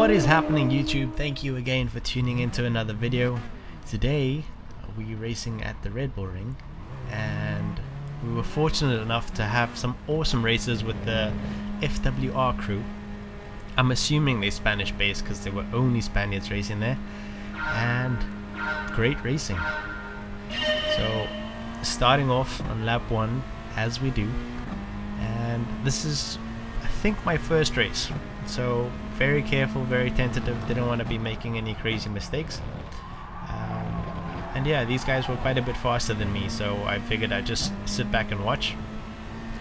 What is happening, YouTube? Thank you again for tuning into another video. Today we're racing at the Red Bull Ring, and we were fortunate enough to have some awesome races with the FWR crew. I'm assuming they're Spanish based because there were only Spaniards racing there, and great racing. So starting off on lap 1 as we do, and this is I think my first race, so very careful, very tentative, didn't want to be making any crazy mistakes. And yeah, these guys were quite a bit faster than me, so I figured I'd just sit back and watch,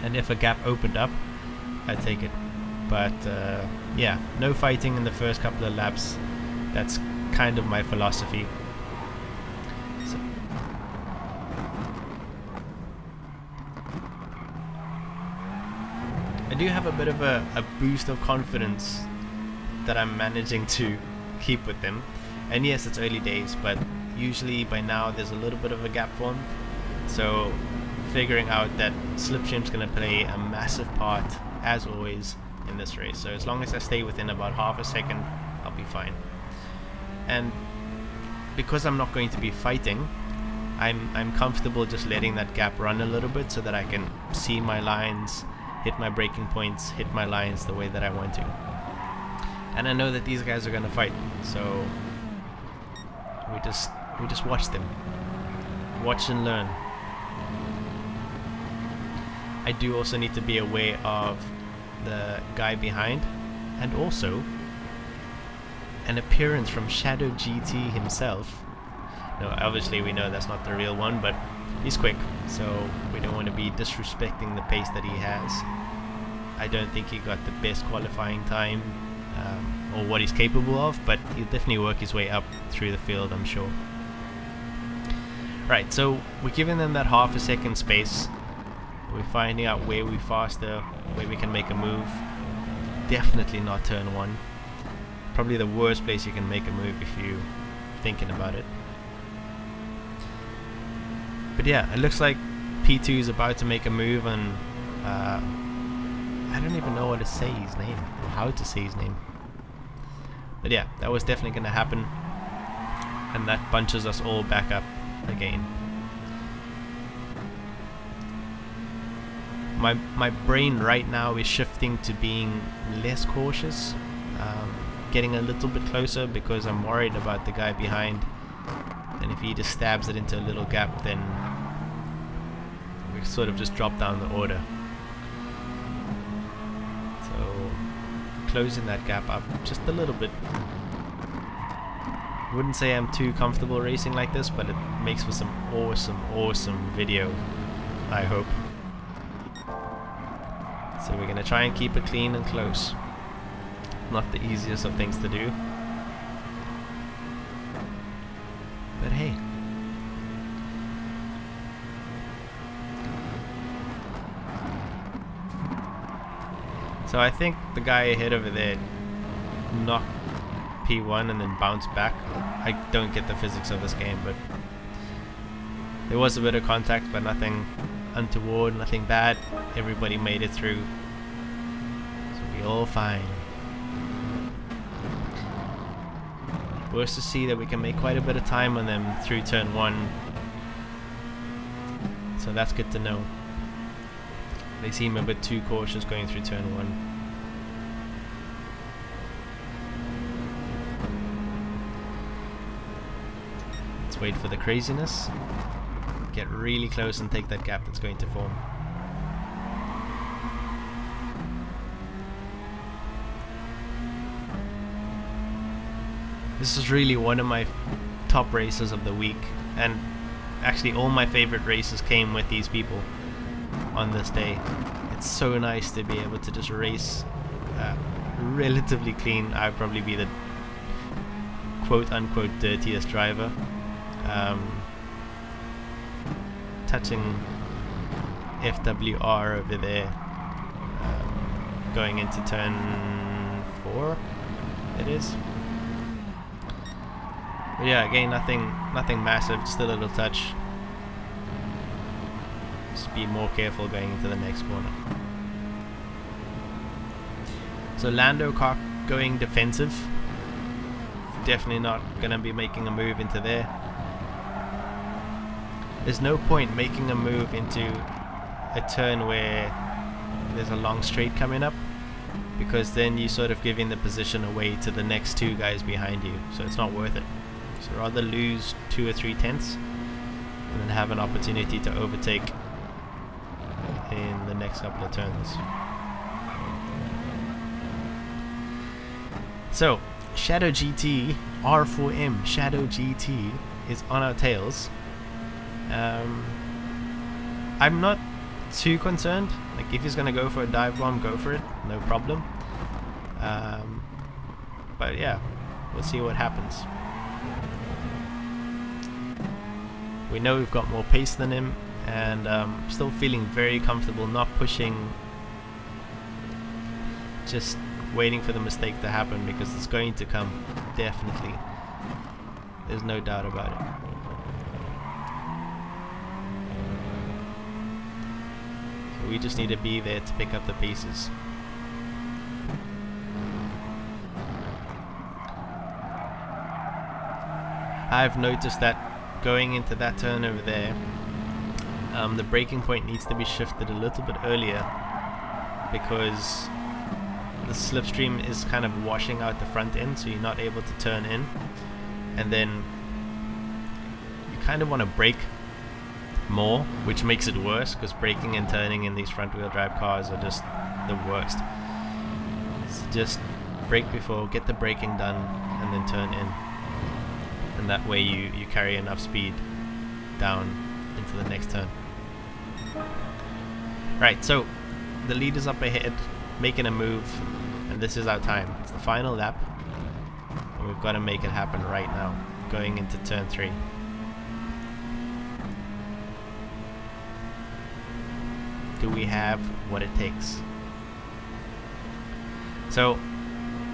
and if a gap opened up, I'd take it. But yeah, no fighting in the first couple of laps. That's kind of my philosophy. So I do have a bit of a boost of confidence that I'm managing to keep with them. And yes, it's early days, but usually by now there's a little bit of a gap formed. So figuring out that slipstream's going to play a massive part, as always, in this race. So as long as I stay within about half a second, I'll be fine. And because I'm not going to be fighting, I'm comfortable just letting that gap run a little bit so that I can see my lines, hit my braking points, hit my lines the way that I want to. And I know that these guys are going to fight, so we just watch them. Watch and learn. I do also need to be aware of the guy behind, and also an appearance from Shadow GT himself. No, obviously we know that's not the real one, but he's quick, so we don't want to be disrespecting the pace that he has. I don't think he got the best qualifying time, or what he's capable of, but he'll definitely work his way up through the field, I'm sure. Right, so we're giving them that half a second space. We're finding out where we're faster, where we can make a move. Definitely not turn 1. Probably the worst place you can make a move if you're thinking about it. But yeah, it looks like P2 is about to make a move, and I don't even know what to say his name, or how to say his name. But yeah, that was definitely going to happen, and that bunches us all back up again. My brain right now is shifting to being less cautious, getting a little bit closer because I'm worried about the guy behind, and if he just stabs it into a little gap, then we sort of just drop down the order. So closing that gap up just a little bit. Wouldn't say I'm too comfortable racing like this, but it makes for some awesome video, I hope. So we're gonna try and keep it clean and close. Not the easiest of things to do, but hey. So I think the guy ahead over there knocked P1 and then bounced back. I don't get the physics of this game, but there was a bit of contact, but nothing untoward, nothing bad. Everybody made it through, so we all fine. Worth to see that we can make quite a bit of time on them through turn 1, so that's good to know. They seem a bit too cautious going through turn 1. Let's wait for the craziness. Get really close and take that gap that's going to form. This is really one of my top races of the week, and actually all my favorite races came with these people on this day. It's so nice to be able to just race relatively clean. I'd probably be the quote unquote dirtiest driver. Touching FWR over there, going into turn 4 it is. But yeah, again, nothing massive, just a little touch. Just be more careful going into the next corner. So Lando car going defensive, definitely not gonna be making a move into there. There's no point making a move into a turn where there's a long straight coming up, because then you're sort of giving the position away to the next two guys behind you, so it's not worth it. So rather lose 2 or 3 tenths and then have an opportunity to overtake in the next couple of turns. So Shadow GT R4M Shadow GT is on our tails. I'm not too concerned. Like, if he's gonna go for a dive bomb, go for it, no problem. But yeah, we'll see what happens. We know we've got more pace than him, and still feeling very comfortable not pushing, just waiting for the mistake to happen, because it's going to come, definitely. There's no doubt about it. So we just need to be there to pick up the pieces. I've noticed that going into that turn over there, the braking point needs to be shifted a little bit earlier, because the slipstream is kind of washing out the front end, so you're not able to turn in, and then you kind of want to brake more, which makes it worse, because braking and turning in these front wheel drive cars are just the worst. So just brake before, get the braking done, and then turn in, and that way you carry enough speed down into the next turn. Right, so the lead is up ahead, making a move, and this is our time. It's the final lap, and we've got to make it happen right now, going into turn 3. Do we have what it takes? So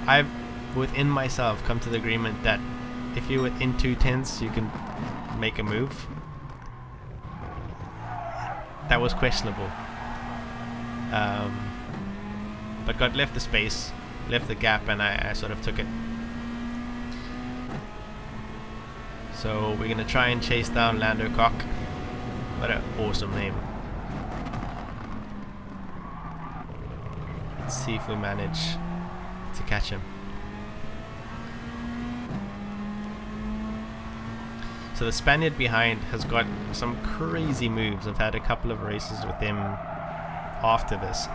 I've, within myself, come to the agreement that if you're within 2 tenths, you can make a move. That was questionable. But got left the space, left the gap, and I sort of took it. So we're gonna try and chase down Lando Cock. What an awesome name. Let's see if we manage to catch him. So the Spaniard behind has got some crazy moves. I've had a couple of races with him after this,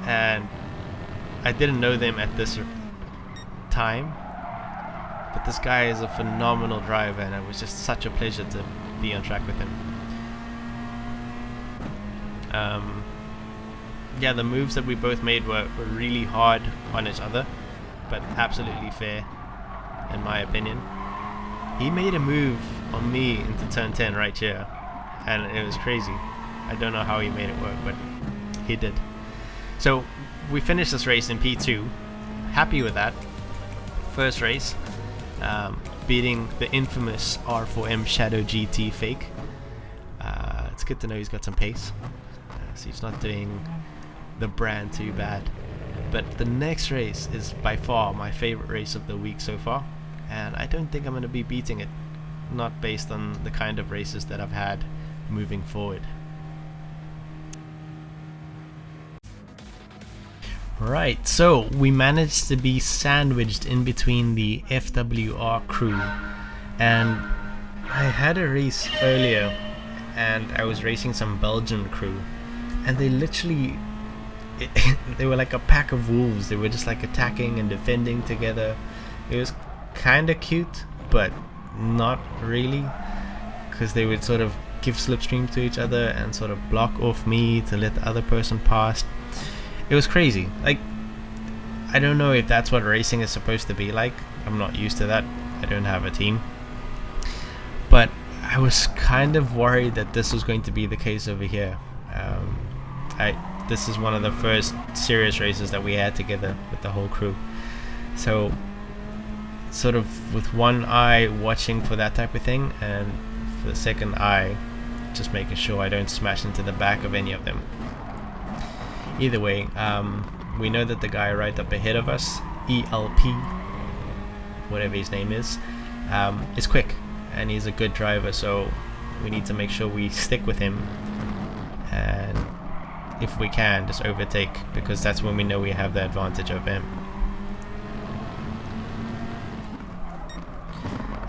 and I didn't know them at this time, but this guy is a phenomenal driver, and it was just such a pleasure to be on track with him. Yeah, the moves that we both made were really hard on each other, but absolutely fair in my opinion. He made a move on me into turn 10 right here, and it was crazy. I don't know how he made it work, but he did. So we finished this race in P2. Happy with that. First race, beating the infamous R4M Shadow GT fake. It's good to know he's got some pace, so he's not doing the brand too bad. But the next race is by far my favorite race of the week so far, and I don't think I'm going to be beating it, not based on the kind of races that I've had moving forward. Right, so we managed to be sandwiched in between the FWR crew, and I had a race earlier and I was racing some Belgian crew, and they literally they were like a pack of wolves. They were just like attacking and defending together. It was kind of cute, but not really, because they would sort of give slipstream to each other and sort of block off me to let the other person pass. It was crazy. Like, I don't know if that's what racing is supposed to be like. I'm not used to that. I don't have a team. But I was kind of worried that this was going to be the case over here. This is one of the first serious races that we had together with the whole crew. So, sort of with one eye watching for that type of thing, and for the second eye just making sure I don't smash into the back of any of them. Either way, we know that the guy right up ahead of us, ELP, whatever his name is quick, and he's a good driver, so we need to make sure we stick with him, and if we can, just overtake, because that's when we know we have the advantage of him.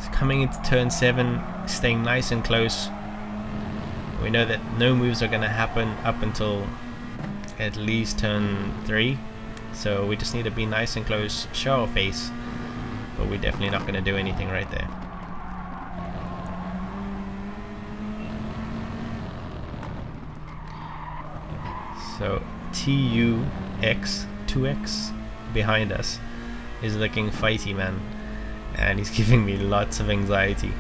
So coming into turn 7, staying nice and close. We know that no moves are going to happen up until at least turn 3, so we just need to be nice and close, show our face, but we're definitely not going to do anything right there. So TUX2X behind us is looking fighty, man, and he's giving me lots of anxiety,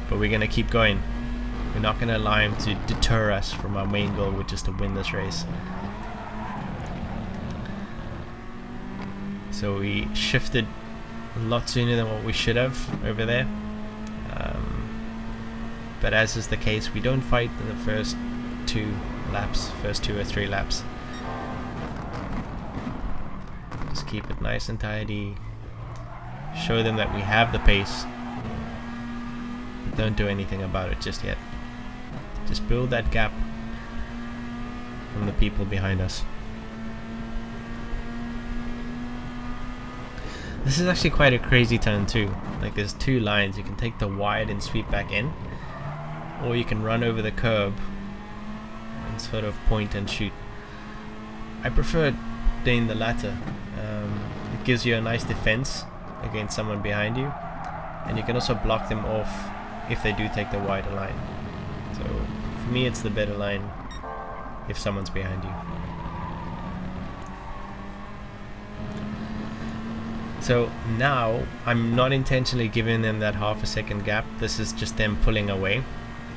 but we're going to keep going. We're not going to allow him to deter us from our main goal, which is to win this race. So we shifted a lot sooner than what we should have over there, but as is the case, we don't fight in the first 2 or 3 laps. Just keep it nice and tidy, show them that we have the pace, but don't do anything about it just yet. Just build that gap from the people behind us. This is actually quite a crazy turn too. Like, there's 2 lines. You can take the wide and sweep back in, or you can run over the curb and sort of point and shoot. I prefer doing the latter. It gives you a nice defense against someone behind you, and you can also block them off if they do take the wider line. So for me, it's the better line if someone's behind you. So now I'm not intentionally giving them that half a second gap. This is just them pulling away.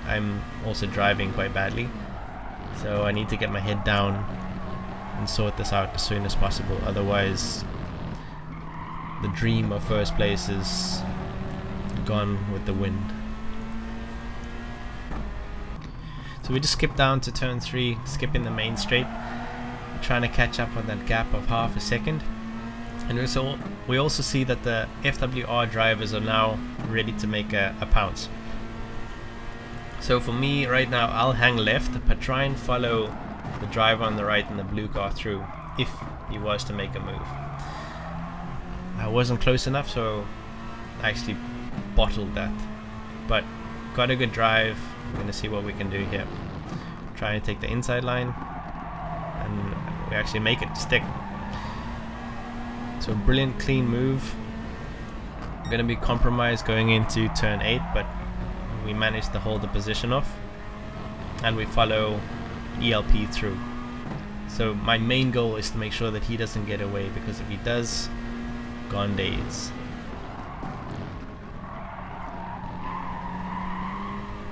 I'm also driving quite badly, so I need to get my head down and sort this out as soon as possible. Otherwise, the dream of first place is gone with the wind. So we just skip down to turn 3, skipping the main straight, trying to catch up on that gap of half a second. And we also see that the FWR drivers are now ready to make a pounce. So for me right now, I'll hang left, but try and follow the driver on the right and the blue car through if he was to make a move. I wasn't close enough, so I actually bottled that, but got a good drive. We're going to see what we can do here. Try and take the inside line, and we actually make it stick. So brilliant clean move. We're going to be compromised going into turn 8, but we managed to hold the position off, and we follow ELP through. So my main goal is to make sure that he doesn't get away, because if he does, gone days.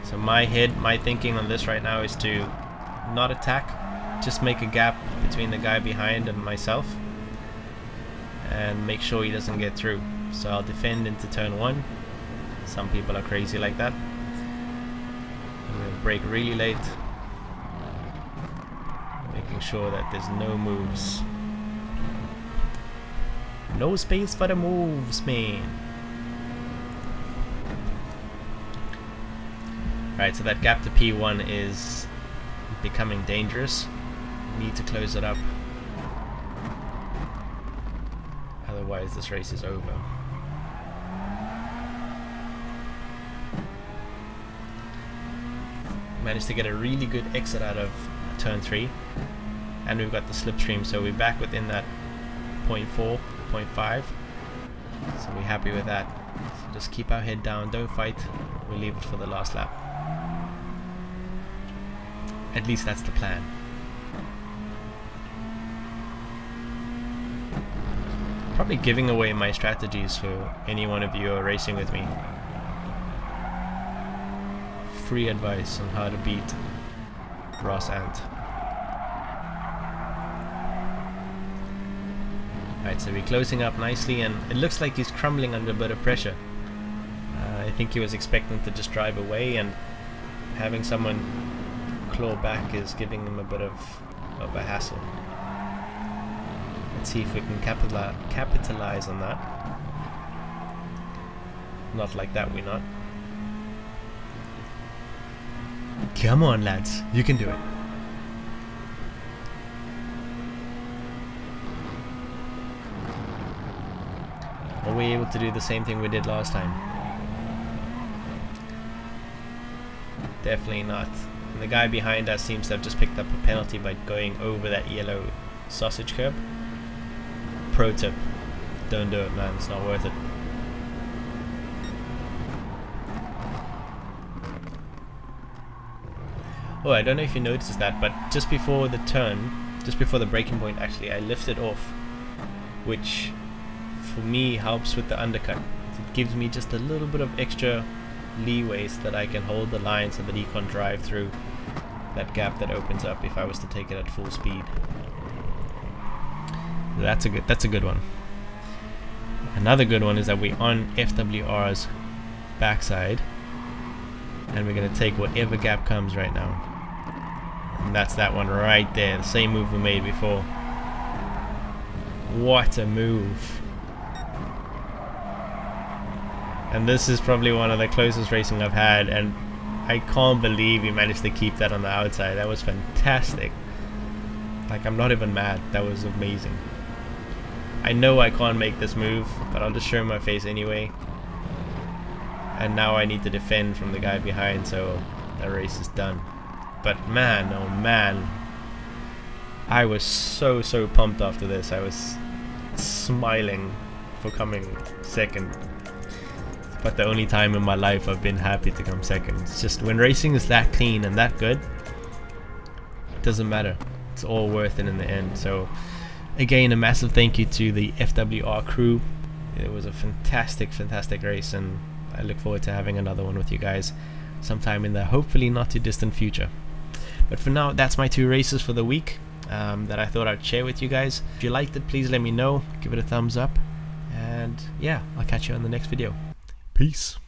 So my thinking on this right now is to not attack, just make a gap between the guy behind and myself, and make sure he doesn't get through. So I'll defend into turn 1. Some people are crazy like that. I'm going to brake really late, making sure that there's no moves. No space for the moves, man. Right, so that gap to P1 is becoming dangerous. Need to close it up. Otherwise this race is over. Managed to get a really good exit out of turn 3, and we've got the slipstream, so we're back within that 0.4, 0.5, so we're happy with that. So just keep our head down, don't fight, we'll leave it for the last lap. At least that's the plan. Probably giving away my strategies for any one of you who are racing with me. Free advice on how to beat Ross Ant. Right, so we're closing up nicely, and it looks like he's crumbling under a bit of pressure. I think he was expecting to just drive away, and having someone claw back is giving him a bit of a hassle. Let's see if we can capitalize on that. Not like that, we're not. Come on, lads, you can do it. Are we able to do the same thing we did last time? Definitely not. And the guy behind us seems to have just picked up a penalty by going over that yellow sausage curb. Pro tip, don't do it, man, it's not worth it. Oh, I don't know if you noticed that, but just before the turn, just before the braking point actually, I lifted off, which for me helps with the undercut. It gives me just a little bit of extra leeway so that I can hold the line so that he can't drive through that gap that opens up if I was to take it at full speed. That's a good one. Another good one is that we're on FWR's backside and we're gonna take whatever gap comes right now. And that's that one right there, the same move we made before. What a move. And this is probably one of the closest racing I've had, and I can't believe we managed to keep that on the outside. That was fantastic. Like, I'm not even mad. That was amazing. I know I can't make this move, but I'll just show my face anyway. And now I need to defend from the guy behind, so the race is done. But man, oh man, I was so pumped after this. I was smiling for coming second. But the only time in my life I've been happy to come second. It's just when racing is that clean and that good, it doesn't matter. It's all worth it in the end. So again, a massive thank you to the FWR crew. It was a fantastic race, and I look forward to having another one with you guys sometime in the hopefully not too distant future. But for now, that's my 2 races for the week that I thought I'd share with you guys. If you liked it, please let me know. Give it a thumbs up. And yeah, I'll catch you on the next video. Peace.